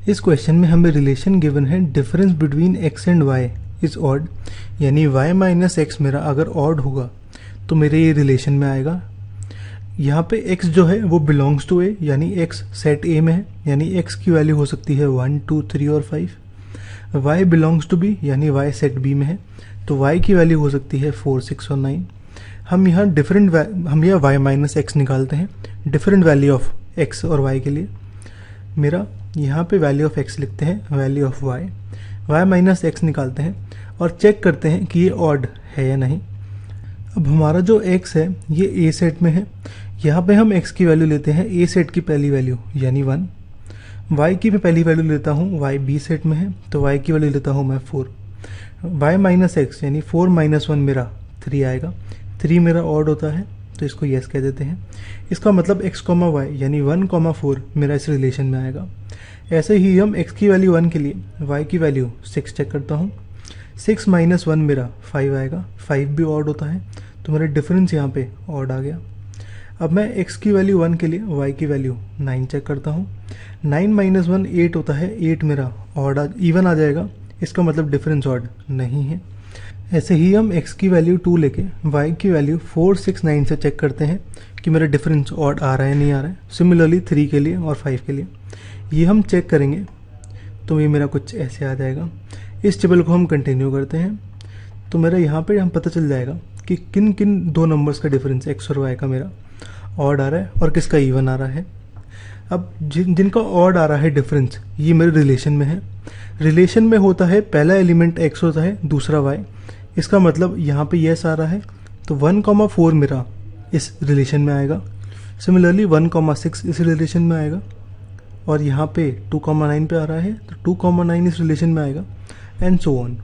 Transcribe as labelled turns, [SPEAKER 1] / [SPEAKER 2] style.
[SPEAKER 1] इस क्वेश्चन में हमें रिलेशन गिवन है difference between x and y is odd, यानी y माइनस एक्स मेरा अगर ऑड होगा तो मेरे ये रिलेशन में आएगा। यहाँ पे x जो है वो बिलोंग्स टू a, यानी x सेट a में है, यानी x की वैल्यू हो सकती है 1, 2, 3 और 5। y बिलोंग्स टू b, यानी y सेट b में है, तो y की वैल्यू हो सकती है 4, 6 और 9। हम यहाँ y माइनस एक्स निकालते हैं डिफरेंट वैल्यू ऑफ x और y के लिए। मेरा यहाँ पे वैल्यू ऑफ x लिखते हैं, value of y minus x निकालते हैं और चेक करते हैं कि ये ऑड है या नहीं। अब हमारा जो x है ये a सेट में है, यहाँ पे हम x की वैल्यू लेते हैं a सेट की पहली वैल्यू यानी 1। y की मैं पहली वैल्यू लेता हूँ, y b सेट में है तो y की वैल्यू लेता हूँ मैं 4। y माइनस एक्स यानी 4 माइनस 1 मेरा 3 आएगा। 3 मेरा ऑड होता है तो इसको यस कह देते हैं। इसका मतलब x, y यानी 1, 4 मेरा इस रिलेशन में आएगा। ऐसे ही हम x की वैल्यू 1 के लिए y की वैल्यू 6 चेक करता हूँ। 6 माइनस 1 मेरा 5 आएगा। 5 भी ऑड होता है तो मेरा डिफरेंस यहाँ पे ऑड आ गया। अब मैं x की वैल्यू 1 के लिए y की वैल्यू 9 चेक करता हूँ। 9 माइनस 1 8 होता है, 8 मेरा इवन आ जाएगा, इसका मतलब डिफरेंस ऑड नहीं है। ऐसे ही हम x की वैल्यू 2 लेके y की वैल्यू 4, 6, 9 से चेक करते हैं कि मेरा डिफरेंस ऑड आ रहा है नहीं आ रहा है। सिमिलरली 3 के लिए और 5 के लिए ये हम चेक करेंगे तो ये मेरा कुछ ऐसे आ जाएगा। इस टेबल को हम कंटिन्यू करते हैं तो मेरा यहाँ पे हम पता चल जाएगा कि किन किन दो नंबर्स का डिफरेंस x और y का मेरा ऑड आ रहा है और किसका इवन आ रहा है। अब जिनका ऑड आ रहा है डिफरेंस, ये मेरे रिलेशन में है। रिलेशन में होता है पहला एलिमेंट x होता है, दूसरा y। इसका मतलब यहाँ पे यस आ रहा है तो 1,4 मेरा इस रिलेशन में आएगा। सिमिलरली 1,6 इस रिलेशन में आएगा और यहाँ पे 2,9 पे आ रहा है तो 2,9 इस रिलेशन में आएगा एंड सो ऑन।